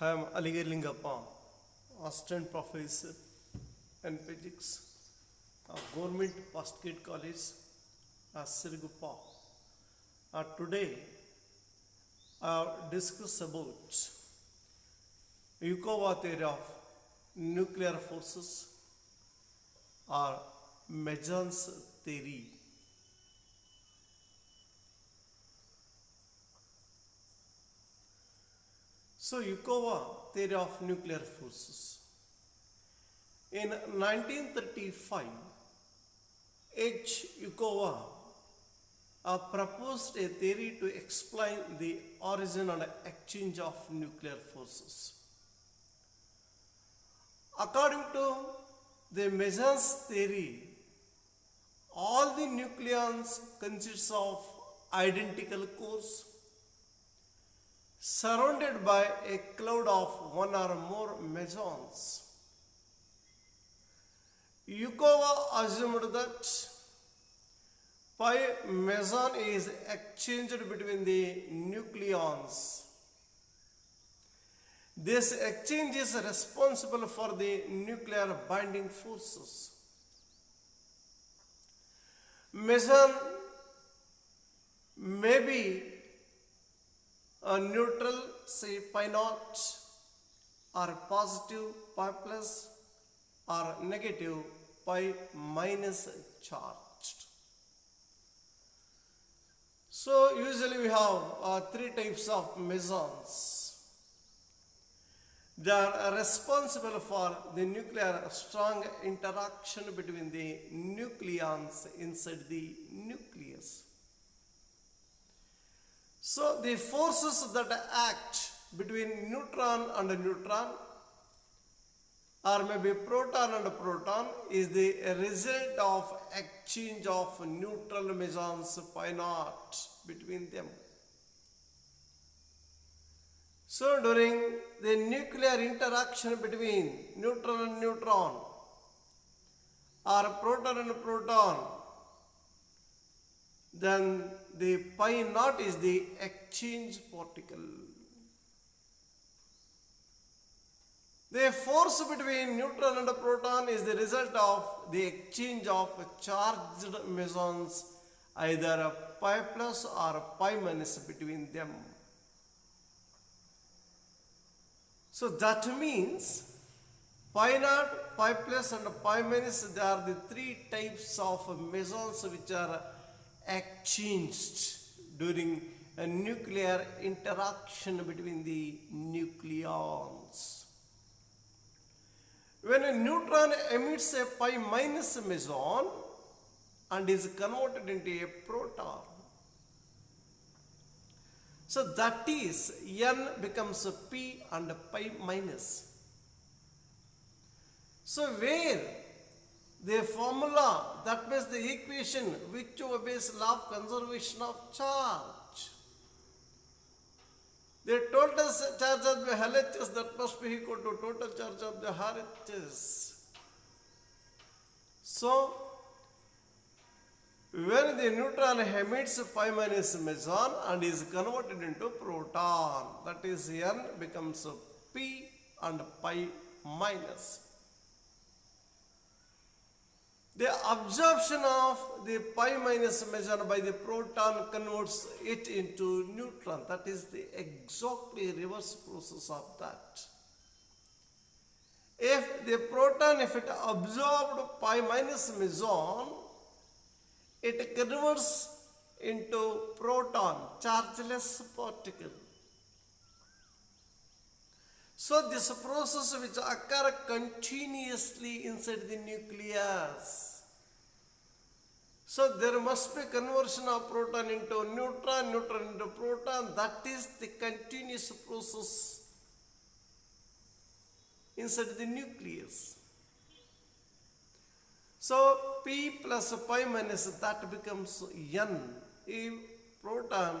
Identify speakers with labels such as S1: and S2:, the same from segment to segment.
S1: I am Aligar Lingappa, Assistant Professor in Physics, Government Postgrad College, Sirigupa. Today, I will discuss about Yukawa theory of nuclear forces or Meson's theory. So, Yukawa theory of nuclear forces. In 1935, H. Yukawa proposed a theory to explain the origin and exchange of nuclear forces. According to the Meson's theory, all the nucleons consist of identical cores surrounded by a cloud of one or more mesons. Yukawa assumed that pi meson is exchanged between the nucleons. This exchange is responsible for the nuclear binding forces. Meson may be a neutral, say pi naught, or positive pi plus, or negative pi minus charged. So usually we have three types of mesons. They are responsible for the nuclear strong interaction between the nucleons inside the nucleus. So the forces that act between neutron and neutron, or maybe proton and proton, is the result of exchange of neutral mesons pi naught between them. So during the nuclear interaction between neutron and neutron, or proton and proton, then the pi naught is the exchange particle. The force between neutron and proton is the result of the exchange of charged mesons, either pi plus or pi minus between them. So that means pi naught, pi plus and pi minus, they are the three types of mesons which are exchanged during a nuclear interaction between the nucleons. When a neutron emits a pi minus meson and is converted into a proton, so that is n becomes p and pi minus. So where the formula, that means the equation which obeys law of conservation of charge, the total charge of the LHS, that must be equal to total charge of the RHS. So when the neutron emits pi minus meson and is converted into proton, that is n becomes p and pi minus. The absorption of the pi minus meson by the proton converts it into neutron. That is the exactly reverse process of that. If the proton, if it absorbed pi minus meson, it converts into proton, chargeless particle. So this process which occurs continuously inside the nucleus. So there must be conversion of proton into neutron, neutron into proton. That is the continuous process inside the nucleus. So p plus pi minus, that becomes n. If proton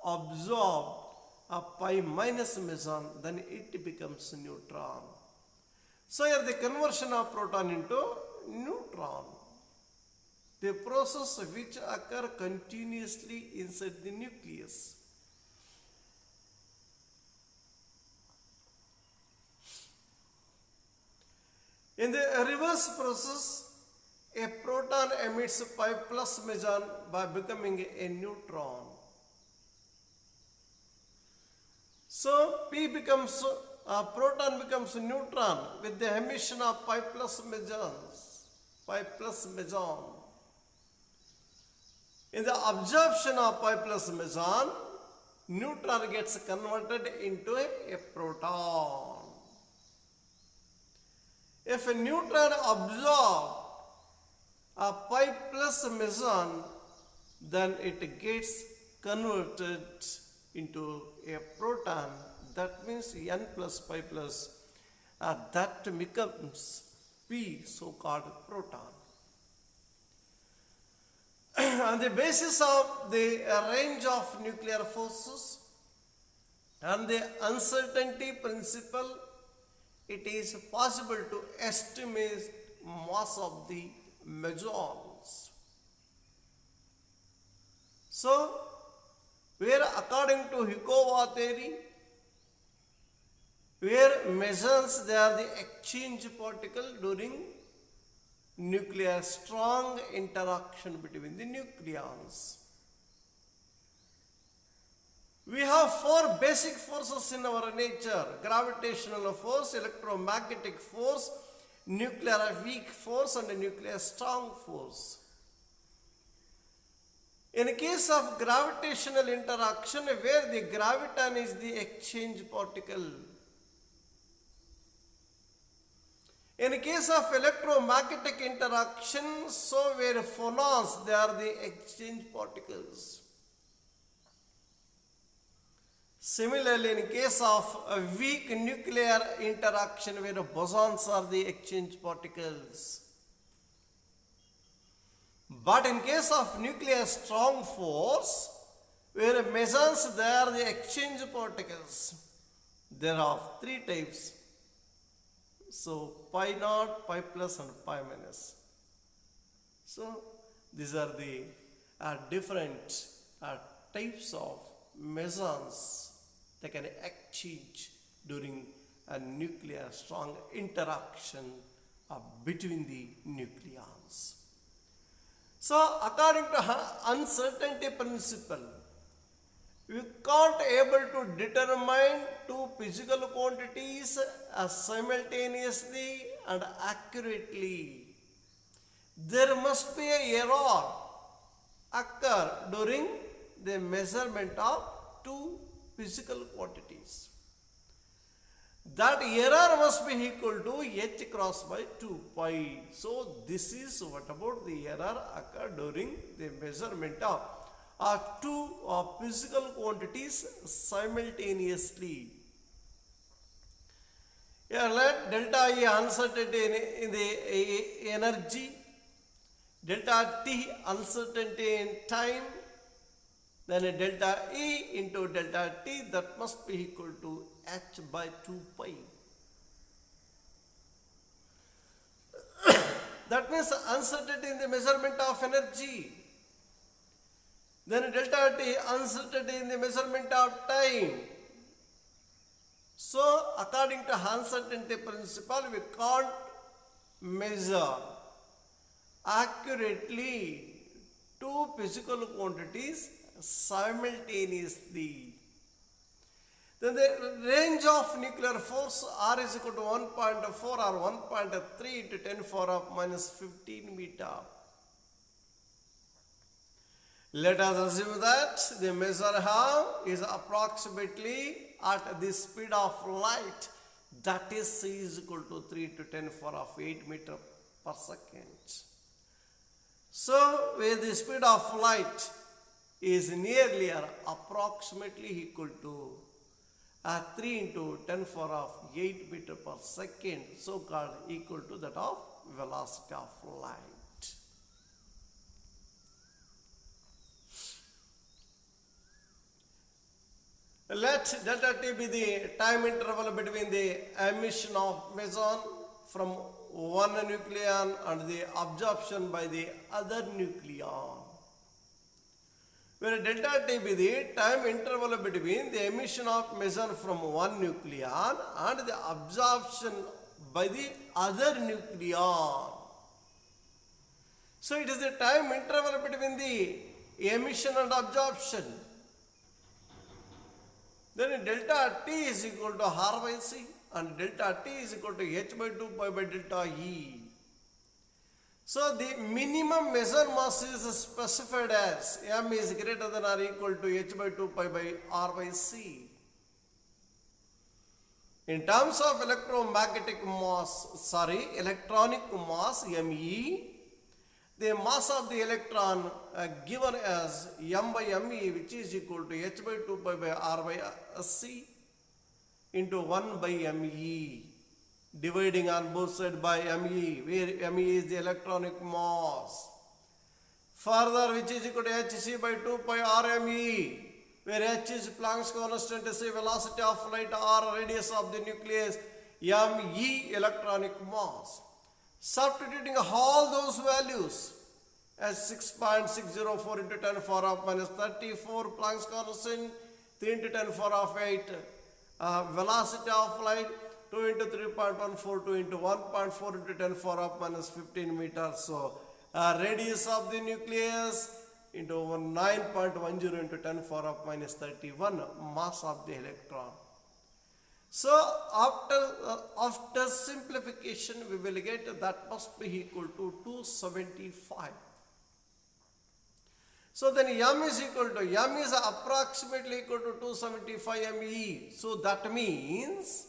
S1: absorb a pi minus meson, then it becomes neutron. So here the conversion of proton into neutron, the process which occur continuously inside the nucleus. In the reverse process, a proton emits pi plus meson by becoming a neutron. So P becomes proton becomes neutron with the emission of pi plus mesons, pi plus meson. In the absorption of pi plus meson, neutron gets converted into a proton. If a neutron absorbs a pi plus meson, then it gets converted into a proton. That means n plus pi plus, that becomes P, so-called proton. On the basis of the range of nuclear forces and the uncertainty principle, it is possible to estimate mass of the mesons. So, where according to Hikowa theory, where mesons, they are the exchange particle during nuclear strong interaction between the nucleons. We have four basic forces in our nature: gravitational force, electromagnetic force, nuclear weak force, and nuclear strong force. In case of gravitational interaction, where the graviton is the exchange particle. In case of electromagnetic interaction, so where phonons, they are the exchange particles. Similarly, in case of a weak nuclear interaction, where bosons are the exchange particles. But in case of nuclear strong force, where mesons, they are the exchange particles. There are three types. So pi naught, pi plus, and pi minus. So these are the different types of mesons that can exchange during a nuclear strong interaction between the nucleons. So according to uncertainty principle, we can't able to determine two physical quantities simultaneously and accurately. There must be an error occur during the measurement of two physical quantities. That error must be equal to h cross by 2 pi. So this is what about the error occur during the measurement of two physical quantities simultaneously. Here let delta E uncertainty in the energy, delta T uncertainty in time, then a delta E into delta T, that must be equal to h by 2 pi. That means uncertainty in the measurement of energy. Then delta T uncertainty in the measurement of time. So according to uncertainty principle, we can't measure accurately two physical quantities simultaneously. Then the range of nuclear force R is equal to 1.4 or 1.3 into 10 power of minus 15 meter. Let us assume that the measure is approximately at the speed of light, that is c is equal to 3 to 10 power of 8 meter per second. So where the speed of light is nearly or approximately equal to 3 into 10 power of 8 meter per second, so called equal to that of velocity of light. Let delta T be the time interval between the emission of meson from one nucleon and the absorption by the other nucleon. Where delta T be the time interval between the emission of meson from one nucleon and the absorption by the other nucleon. So it is the time interval between the emission and absorption. Then delta T is equal to R by C and delta T is equal to H by 2 pi by delta E. So the minimum meson mass is specified as M is greater than or equal to H by 2 pi by R by C. In terms of electronic mass, ME, the mass of the electron given as M by ME, which is equal to H by 2 pi by R by C into 1 by ME, dividing on both sides by ME, where ME is the electronic mass. Further, which is equal to Hc by 2 pi RME, where H is Planck's constant, is the velocity of light or radius of the nucleus, ME electronic mass. Substituting all those values as 6.604 into 10 power of minus 34 Planck's constant, 3 into 10 power of 8 velocity of light, 2 into 3.14, 2 into 1.4 into 10 power of minus 15 meters. So radius of the nucleus into 9.10 into 10 power of minus 31 mass of the electron. So after simplification, we will get that must be equal to 275. So then M is approximately equal to 275 ME. So that means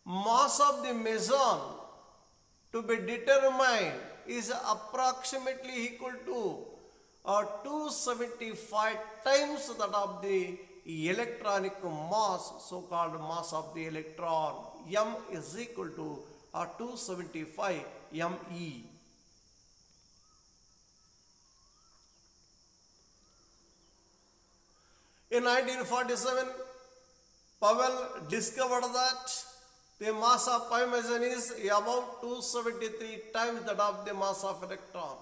S1: mass of the meson to be determined is approximately equal to 275 times that of the electronic mass, so-called mass of the electron. M is equal to 275 ME. In 1947, Powell discovered that the mass of pi meson is about 273 times that of the mass of electron.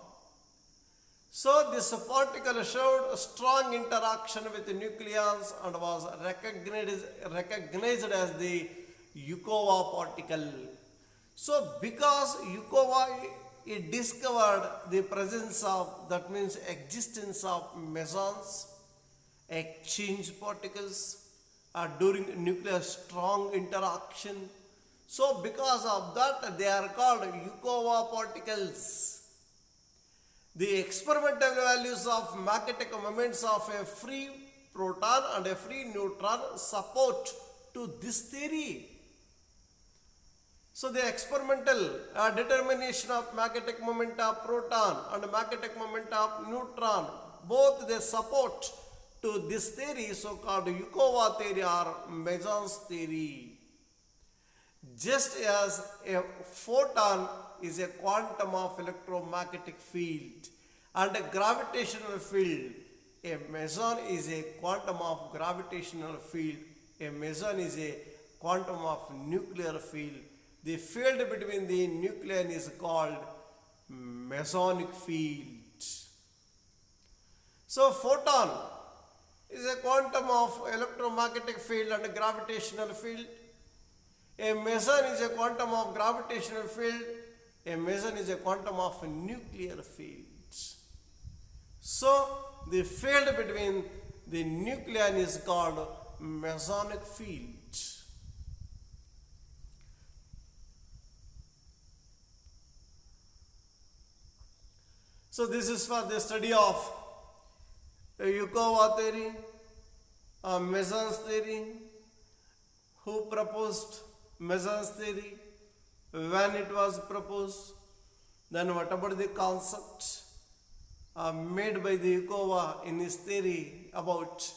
S1: So this particle showed a strong interaction with the nucleons and was recognized as the Yukawa particle. So because Yukawa it discovered the presence of, that means existence of mesons, exchange particles during nuclear strong interaction. So because of that they are called Yukawa particles. The experimental values of magnetic moments of a free proton and a free neutron support to this theory. So the experimental determination of magnetic moment of proton and magnetic moment of neutron, both they support to this theory, so-called Yukawa theory or mesons theory. Just as a photon is a quantum of electromagnetic field and a gravitational field, a meson is a quantum of gravitational field, a meson is a quantum of nuclear field. The field between the nucleon is called mesonic field. So photon is a quantum of electromagnetic field and a gravitational field. A meson is a quantum of gravitational field. A meson is a quantum of nuclear field. So the field between the nucleon is called mesonic field. So this is for the study of Yukawa theory, mesons theory, who proposed mesons theory, when it was proposed, then what about the concept made by the Yukawa in his theory about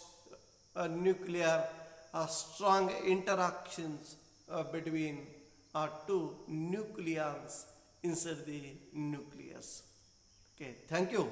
S1: nuclear strong interactions between two nucleons inside the nucleus. Okay, thank you.